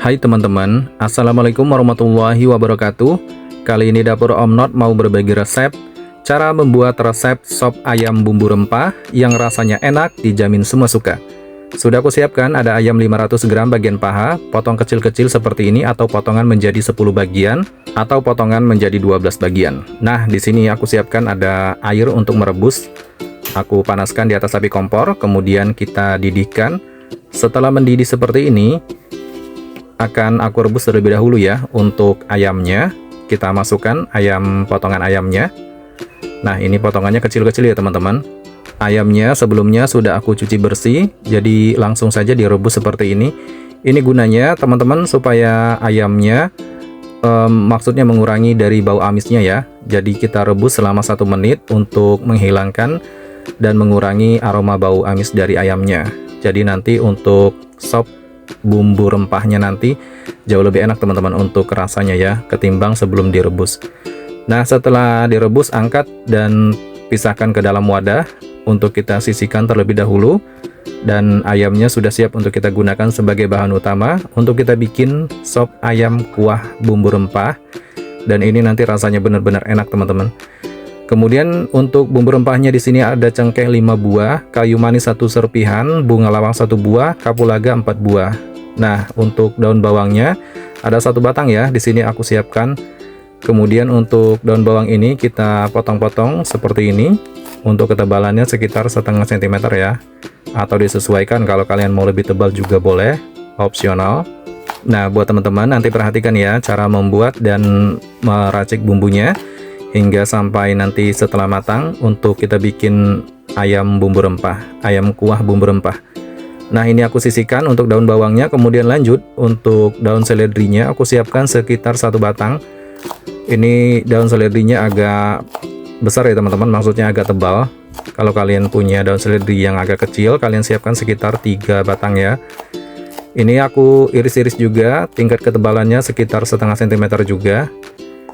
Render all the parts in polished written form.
Hai teman-teman, Assalamualaikum warahmatullahi wabarakatuh. Kali ini Dapur Om Not mau berbagi resep cara membuat resep sop ayam bumbu rempah yang rasanya enak, dijamin semua suka. Sudah aku siapkan ada ayam 500 gram bagian paha, potong kecil-kecil seperti ini atau potongan menjadi 10 bagian atau potongan menjadi 12 bagian. Nah, di sini aku siapkan ada air untuk merebus. Aku panaskan di atas api kompor, kemudian kita didihkan. Setelah mendidih seperti ini, akan aku rebus terlebih dahulu ya. Untuk ayamnya kita masukkan potongan ayamnya. Nah, ini potongannya kecil-kecil ya teman-teman. Ayamnya sebelumnya sudah aku cuci bersih, jadi langsung saja direbus seperti ini. Ini gunanya teman-teman supaya ayamnya maksudnya mengurangi dari bau amisnya ya. Jadi kita rebus selama 1 menit untuk menghilangkan dan mengurangi aroma bau amis dari ayamnya. Jadi nanti untuk sop bumbu rempahnya nanti jauh lebih enak teman-teman untuk rasanya ya, ketimbang sebelum direbus. Nah, setelah direbus, angkat dan pisahkan ke dalam wadah untuk kita sisihkan terlebih dahulu. Dan ayamnya sudah siap untuk kita gunakan sebagai bahan utama untuk kita bikin sop ayam kuah bumbu rempah. Dan ini nanti rasanya benar-benar enak teman-teman. Kemudian untuk bumbu rempahnya di sini ada cengkeh 5 buah, kayu manis 1 serpihan, bunga lawang 1 buah, kapulaga 4 buah. Nah, untuk daun bawangnya ada 1 batang ya, di sini aku siapkan. Kemudian untuk daun bawang ini kita potong-potong seperti ini. Untuk ketebalannya sekitar 1/2 cm ya, atau disesuaikan, kalau kalian mau lebih tebal juga boleh, opsional. Nah, buat teman-teman nanti perhatikan ya cara membuat dan meracik bumbunya hingga sampai nanti setelah matang untuk kita bikin ayam bumbu rempah, ayam kuah bumbu rempah. Nah, ini aku sisihkan untuk daun bawangnya. Kemudian lanjut untuk daun seledrinya aku siapkan sekitar 1 batang. Ini daun seledrinya agak besar ya teman-teman, maksudnya agak tebal. Kalau kalian punya daun seledri yang agak kecil, kalian siapkan sekitar 3 batang ya. Ini aku iris-iris juga, tingkat ketebalannya sekitar 1/2 cm juga.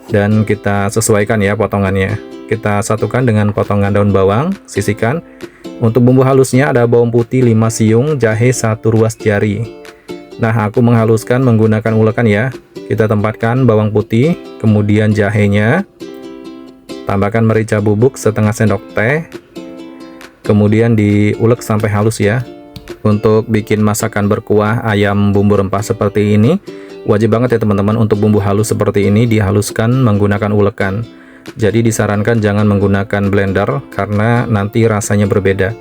Dan kita sesuaikan ya potongannya. Kita satukan dengan potongan daun bawang, sisihkan. Untuk bumbu halusnya ada bawang putih 5 siung, jahe 1 ruas jari. Nah, aku menghaluskan menggunakan ulekan ya. Kita tempatkan bawang putih, kemudian jahenya, tambahkan merica bubuk 1/2 sendok teh, kemudian diulek sampai halus ya. Untuk bikin masakan berkuah ayam bumbu rempah seperti ini, wajib banget ya teman-teman, untuk bumbu halus seperti ini dihaluskan menggunakan ulekan. Jadi disarankan jangan menggunakan blender karena nanti rasanya berbeda.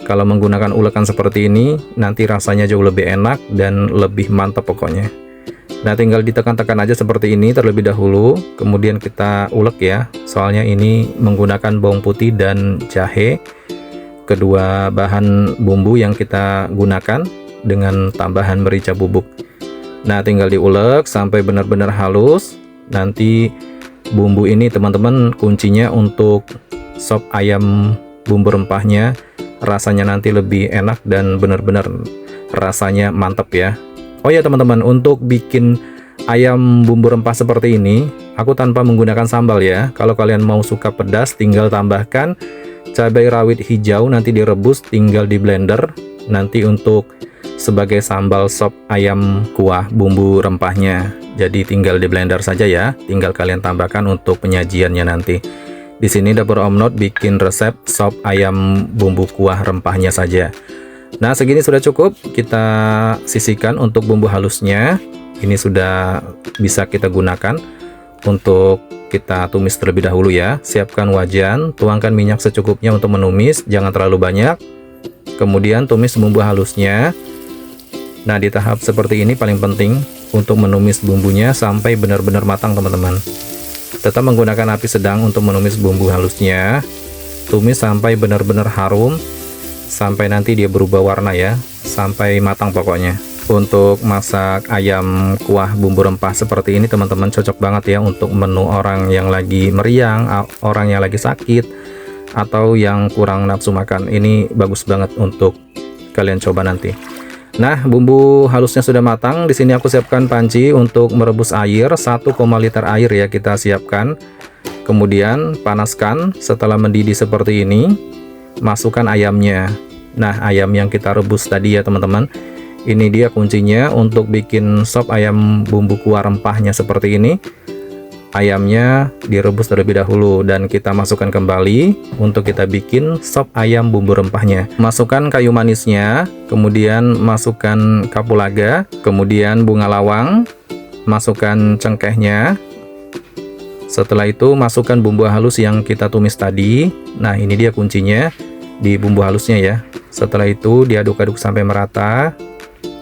Kalau menggunakan ulekan seperti ini nanti rasanya jauh lebih enak dan lebih mantap pokoknya. Nah, tinggal ditekan-tekan aja seperti ini terlebih dahulu, kemudian kita ulek ya. Soalnya ini menggunakan bawang putih dan jahe, kedua bahan bumbu yang kita gunakan dengan tambahan merica bubuk. Nah, tinggal diulek sampai benar-benar halus. Nanti bumbu ini teman-teman kuncinya untuk sop ayam bumbu rempahnya rasanya nanti lebih enak dan benar-benar rasanya mantap ya. Oh ya teman-teman, untuk bikin ayam bumbu rempah seperti ini aku tanpa menggunakan sambal ya. Kalau kalian mau suka pedas, tinggal tambahkan cabai rawit hijau, nanti direbus, tinggal di blender. Nanti untuk sebagai sambal sop ayam kuah bumbu rempahnya, jadi tinggal di blender saja ya, tinggal kalian tambahkan untuk penyajiannya nanti. Di sini Dapur Om Not bikin resep sop ayam bumbu kuah rempahnya saja. Nah, segini sudah cukup. Kita sisihkan untuk bumbu halusnya. Ini sudah bisa kita gunakan untuk kita tumis terlebih dahulu ya. Siapkan wajan, tuangkan minyak secukupnya untuk menumis, jangan terlalu banyak. Kemudian tumis bumbu halusnya. Nah, di tahap seperti ini paling penting untuk menumis bumbunya sampai benar-benar matang teman-teman. Tetap menggunakan api sedang untuk menumis bumbu halusnya. Tumis sampai benar-benar harum, sampai nanti dia berubah warna ya, sampai matang pokoknya. Untuk masak ayam kuah bumbu rempah seperti ini teman-teman cocok banget ya untuk menu orang yang lagi meriang, orang yang lagi sakit, atau yang kurang nafsu makan. Ini bagus banget untuk kalian coba nanti. Nah, bumbu halusnya sudah matang. Di sini aku siapkan panci untuk merebus air, 1,5 liter air ya kita siapkan. Kemudian panaskan. Setelah mendidih seperti ini, masukkan ayamnya. Nah, ayam yang kita rebus tadi ya teman-teman, Ini dia kuncinya untuk bikin sop ayam bumbu kuah rempahnya seperti ini. Ayamnya direbus terlebih dahulu dan kita masukkan kembali untuk kita bikin sop ayam bumbu rempahnya. Masukkan kayu manisnya, kemudian masukkan kapulaga, kemudian bunga lawang, masukkan cengkehnya. Setelah itu masukkan bumbu halus yang kita tumis tadi. Nah, ini dia kuncinya di bumbu halusnya ya. Setelah itu diaduk-aduk sampai merata.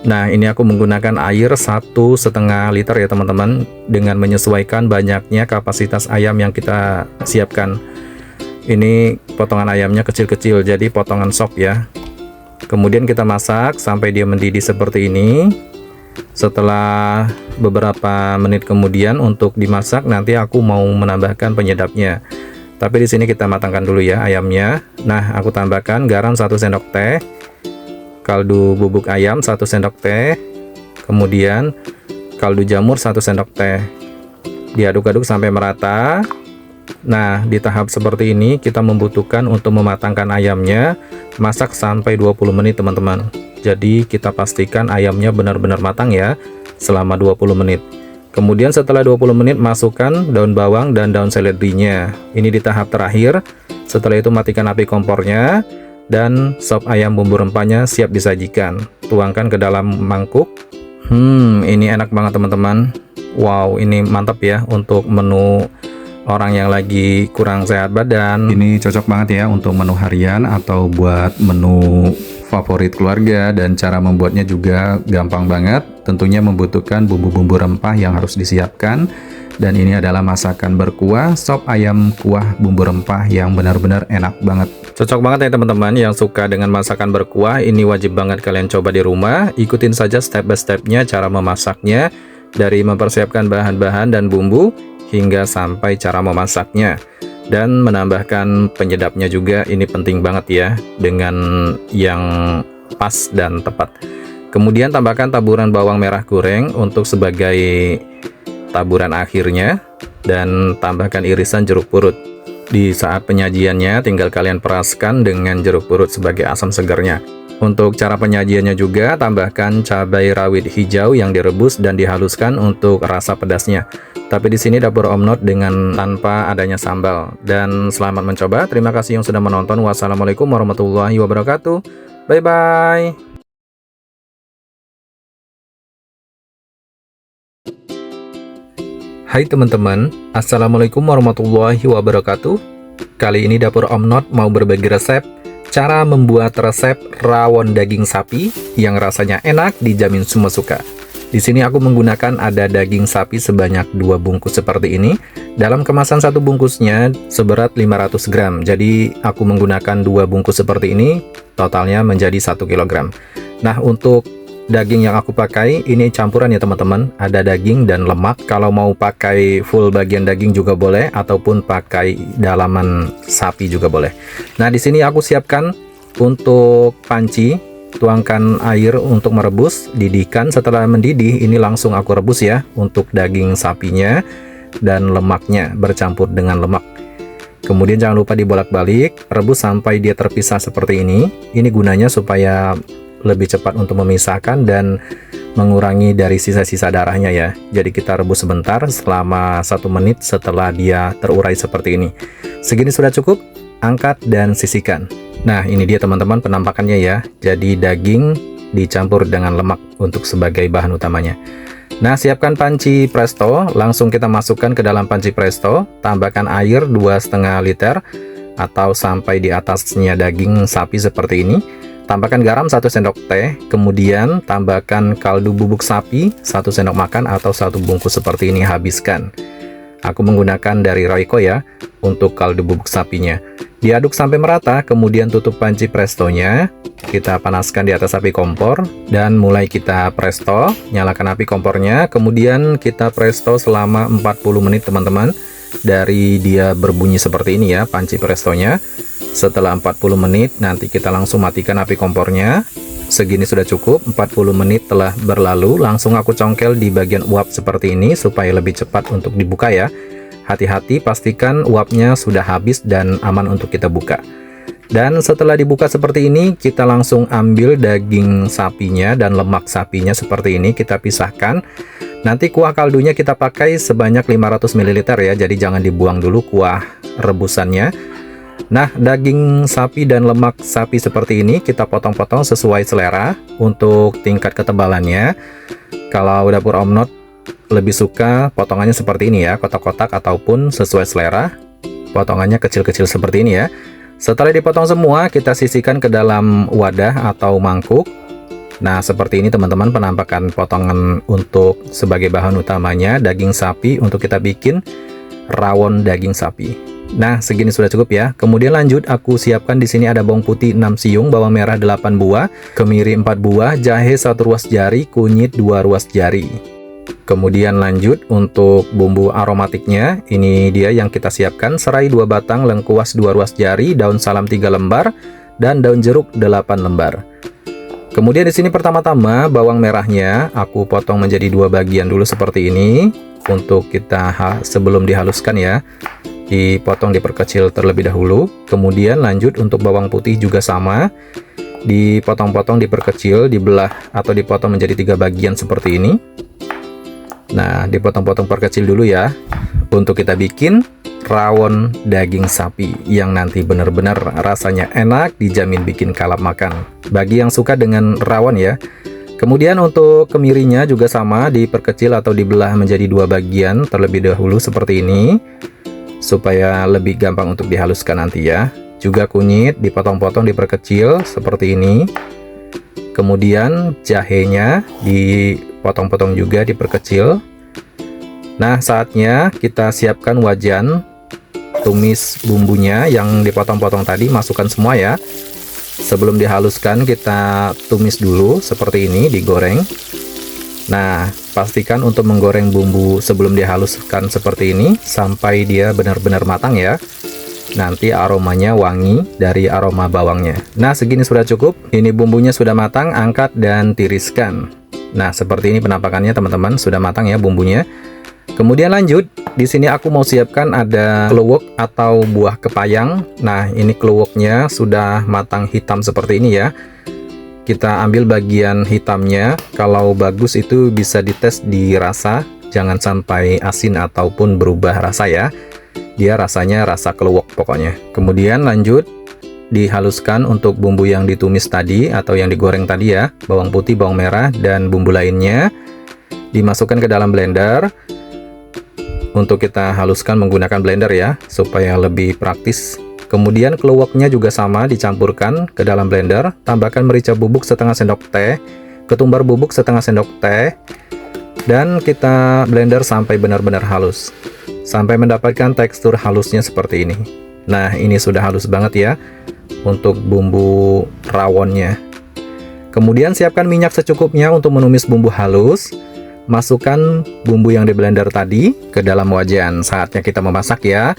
Nah, ini aku menggunakan air 1,5 liter ya teman-teman, dengan menyesuaikan banyaknya kapasitas ayam yang kita siapkan. Ini potongan ayamnya kecil-kecil, jadi potongan sop ya. Kemudian kita masak sampai dia mendidih seperti ini. Setelah beberapa menit kemudian untuk dimasak, nanti aku mau menambahkan penyedapnya. Tapi di sini kita matangkan dulu ya ayamnya. Nah, aku tambahkan garam 1 sendok teh, kaldu bubuk ayam 1 sendok teh, kemudian kaldu jamur 1 sendok teh. Diaduk-aduk sampai merata. Nah, di tahap seperti ini kita membutuhkan untuk mematangkan ayamnya masak sampai 20 menit teman-teman. Jadi kita pastikan ayamnya benar-benar matang ya selama 20 menit. Kemudian setelah 20 menit masukkan daun bawang dan daun seledrinya. Ini di tahap terakhir. Setelah itu matikan api kompornya dan sop ayam bumbu rempahnya siap disajikan. Tuangkan ke dalam mangkuk. Ini enak banget teman-teman. Wow, ini mantap ya untuk menu orang yang lagi kurang sehat badan. Ini cocok banget ya untuk menu harian atau buat menu favorit keluarga, dan cara membuatnya juga gampang banget. Tentunya membutuhkan bumbu-bumbu rempah yang harus disiapkan. Dan ini adalah masakan berkuah sop ayam kuah bumbu rempah yang benar-benar enak banget. Cocok banget ya teman-teman yang suka dengan masakan berkuah. Ini wajib banget kalian coba di rumah. Ikutin saja step by stepnya cara memasaknya, dari mempersiapkan bahan-bahan dan bumbu hingga sampai cara memasaknya. Dan menambahkan penyedapnya juga, ini penting banget ya, dengan yang pas dan tepat. Kemudian tambahkan taburan bawang merah goreng untuk sebagai taburan akhirnya, dan tambahkan irisan jeruk purut. Di saat penyajiannya tinggal kalian peraskan dengan jeruk purut sebagai asam segarnya. Untuk cara penyajiannya juga tambahkan cabai rawit hijau yang direbus dan dihaluskan untuk rasa pedasnya. Tapi di sini dapur Om Not dengan tanpa adanya sambal. Dan selamat mencoba. Terima kasih yang sudah menonton. Wassalamualaikum warahmatullahi wabarakatuh. Bye bye. Hai teman-teman, assalamualaikum warahmatullahi wabarakatuh. Kali ini dapur Om Not mau berbagi resep cara membuat resep rawon daging sapi yang rasanya enak, dijamin semua suka. Di sini aku menggunakan ada daging sapi sebanyak 2 bungkus seperti ini. Dalam kemasan satu bungkusnya seberat 500 gram. Jadi aku menggunakan 2 bungkus seperti ini, totalnya menjadi 1 kg. Nah, untuk daging yang aku pakai ini campuran ya teman-teman. Ada daging dan lemak. Kalau mau pakai full bagian daging juga boleh, ataupun pakai dalaman sapi juga boleh. Nah, di sini aku siapkan untuk panci. Tuangkan air untuk merebus, didihkan. Setelah mendidih, ini langsung aku rebus ya untuk daging sapinya dan lemaknya bercampur dengan lemak. Kemudian jangan lupa dibolak-balik, rebus sampai dia terpisah seperti ini. Ini gunanya supaya lebih cepat untuk memisahkan dan mengurangi dari sisa-sisa darahnya ya. Jadi kita rebus sebentar selama 1 menit setelah dia terurai seperti ini. Segini sudah cukup, angkat dan sisihkan. Nah, ini dia teman-teman penampakannya ya. Jadi daging dicampur dengan lemak untuk sebagai bahan utamanya. Nah, siapkan panci presto, langsung kita masukkan ke dalam panci presto. Tambahkan air 2,5 liter atau sampai di atasnya daging sapi seperti ini. Tambahkan garam 1 sendok teh, kemudian tambahkan kaldu bubuk sapi 1 sendok makan atau 1 bungkus seperti ini, habiskan. Aku menggunakan dari Royco ya untuk kaldu bubuk sapinya. Diaduk sampai merata, kemudian tutup panci prestonya. Kita panaskan di atas api kompor dan mulai kita presto. Nyalakan api kompornya, kemudian kita presto selama 40 menit teman-teman. Dari dia berbunyi seperti ini ya panci prestonya. Setelah 40 menit nanti kita langsung matikan api kompornya. Segini sudah cukup. 40 menit telah berlalu, langsung aku congkel di bagian uap seperti ini supaya lebih cepat untuk dibuka ya. Hati-hati, pastikan uapnya sudah habis dan aman untuk kita buka. Dan setelah dibuka seperti ini, kita langsung ambil daging sapinya dan lemak sapinya seperti ini, kita pisahkan. Nanti kuah kaldunya kita pakai sebanyak 500 ml ya, jadi jangan dibuang dulu kuah rebusannya. Nah, daging sapi dan lemak sapi seperti ini kita potong-potong sesuai selera untuk tingkat ketebalannya. Kalau dapur Om Not lebih suka potongannya seperti ini ya, kotak-kotak ataupun sesuai selera. Potongannya kecil-kecil seperti ini ya. Setelah dipotong semua, kita sisihkan ke dalam wadah atau mangkuk. Nah, seperti ini teman-teman penampakan potongan untuk sebagai bahan utamanya daging sapi untuk kita bikin rawon daging sapi. Nah, segini sudah cukup ya. Kemudian lanjut aku siapkan di sini ada bawang putih 6 siung, bawang merah 8 buah, kemiri 4 buah, jahe 1 ruas jari, kunyit 2 ruas jari. Kemudian lanjut untuk bumbu aromatiknya, ini dia yang kita siapkan: serai 2 batang, lengkuas 2 ruas jari, daun salam 3 lembar, dan daun jeruk 8 lembar. Kemudian di sini pertama-tama bawang merahnya aku potong menjadi 2 bagian dulu seperti ini untuk kita sebelum dihaluskan ya. Dipotong, diperkecil terlebih dahulu. Kemudian lanjut untuk bawang putih juga sama, dipotong-potong, diperkecil, dibelah atau dipotong menjadi 3 bagian seperti ini. Nah, dipotong-potong perkecil dulu ya, untuk kita bikin rawon daging sapi yang nanti benar-benar rasanya enak, dijamin bikin kalap makan bagi yang suka dengan rawon ya. Kemudian untuk kemirinya juga sama, diperkecil atau dibelah menjadi 2 bagian terlebih dahulu seperti ini, supaya lebih gampang untuk dihaluskan nanti ya. Juga kunyit dipotong-potong, diperkecil seperti ini. Kemudian jahenya dipotong-potong juga, diperkecil. Nah, saatnya kita siapkan wajan tumis bumbunya yang dipotong-potong tadi, masukkan semua ya. Sebelum dihaluskan kita tumis dulu seperti ini, digoreng. Nah, pastikan untuk menggoreng bumbu sebelum dihaluskan seperti ini sampai dia benar-benar matang ya. Nanti aromanya wangi dari aroma bawangnya. Nah, segini sudah cukup. Ini bumbunya sudah matang, angkat dan tiriskan. Nah, seperti ini penampakannya teman-teman, sudah matang ya bumbunya. Kemudian lanjut, di sini aku mau siapkan ada kluwek atau buah kepayang. Nah, ini kluweknya sudah matang hitam seperti ini ya. Kita ambil bagian hitamnya, kalau bagus itu bisa dites di rasa, jangan sampai asin ataupun berubah rasa ya. Dia rasanya rasa kluwek pokoknya. Kemudian lanjut, dihaluskan untuk bumbu yang ditumis tadi atau yang digoreng tadi ya, bawang putih, bawang merah, dan bumbu lainnya. Dimasukkan ke dalam blender. Untuk kita haluskan menggunakan blender ya, supaya lebih praktis. Kemudian kluweknya juga sama, dicampurkan ke dalam blender. Tambahkan merica bubuk setengah sendok teh, ketumbar bubuk setengah sendok teh, dan kita blender sampai benar-benar halus, sampai mendapatkan tekstur halusnya seperti ini. Nah, ini sudah halus banget ya untuk bumbu rawonnya. Kemudian siapkan minyak secukupnya untuk menumis bumbu halus. Masukkan bumbu yang di blender tadi ke dalam wajan. Saatnya kita memasak ya.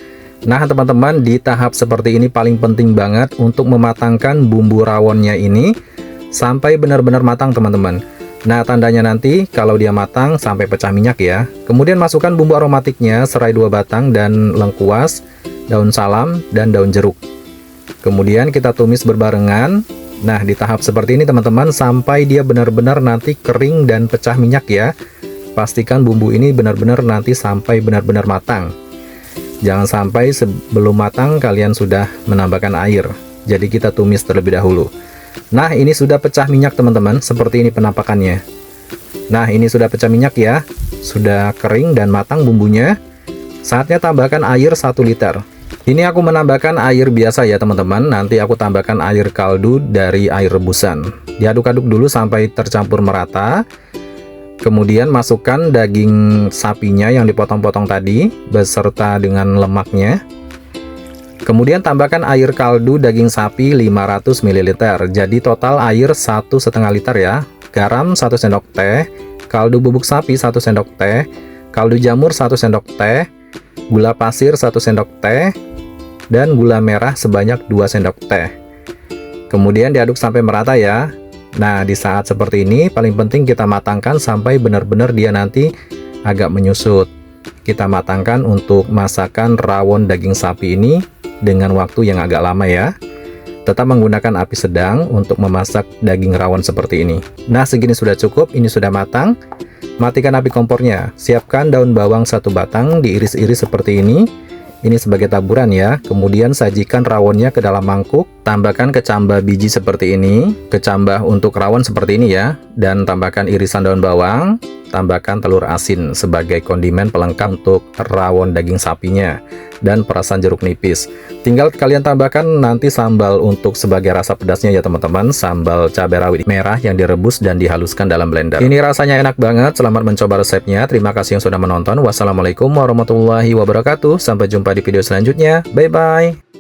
Nah, teman-teman, di tahap seperti ini paling penting banget untuk mematangkan bumbu rawonnya ini sampai benar-benar matang teman-teman. Nah, tandanya nanti kalau dia matang sampai pecah minyak ya. Kemudian masukkan bumbu aromatiknya, serai 2 batang dan lengkuas, daun salam, dan daun jeruk. Kemudian kita tumis berbarengan. Nah, di tahap seperti ini teman-teman, sampai dia benar-benar nanti kering dan pecah minyak ya. Pastikan bumbu ini benar-benar nanti sampai benar-benar matang. Jangan sampai sebelum matang kalian sudah menambahkan air. Jadi kita tumis terlebih dahulu. Nah, ini sudah pecah minyak teman-teman, seperti ini penampakannya. Nah, ini sudah pecah minyak ya. Sudah kering dan matang bumbunya. Saatnya tambahkan air 1 liter. Ini aku menambahkan air biasa ya teman-teman. Nanti aku tambahkan air kaldu dari air rebusan. Diaduk-aduk dulu sampai tercampur merata. Kemudian masukkan daging sapinya yang dipotong-potong tadi beserta dengan lemaknya. Kemudian tambahkan air kaldu daging sapi 500 ml. Jadi total air 1,5 liter ya. Garam 1 sendok teh, kaldu bubuk sapi 1 sendok teh, kaldu jamur 1 sendok teh, gula pasir 1 sendok teh, dan gula merah sebanyak 2 sendok teh. Kemudian diaduk sampai merata ya. Nah, di saat seperti ini paling penting kita matangkan sampai benar-benar dia nanti agak menyusut. Kita matangkan untuk masakan rawon daging sapi ini dengan waktu yang agak lama ya. Tetap menggunakan api sedang untuk memasak daging rawon seperti ini. Nah, segini sudah cukup, ini sudah matang. Matikan api kompornya. Siapkan daun bawang 1 batang, diiris-iris seperti ini. Ini sebagai taburan ya. Kemudian sajikan rawonnya ke dalam mangkuk. Tambahkan kecambah biji seperti ini. Kecambah untuk rawon seperti ini ya. Dan tambahkan irisan daun bawang. Tambahkan telur asin sebagai kondimen pelengkap untuk rawon daging sapinya. Dan perasan jeruk nipis. Tinggal kalian tambahkan nanti sambal untuk sebagai rasa pedasnya ya teman-teman. Sambal cabai rawit merah yang direbus dan dihaluskan dalam blender. Ini rasanya enak banget. Selamat mencoba resepnya. Terima kasih yang sudah menonton. Wassalamualaikum warahmatullahi wabarakatuh. Sampai jumpa di video selanjutnya. Bye-bye.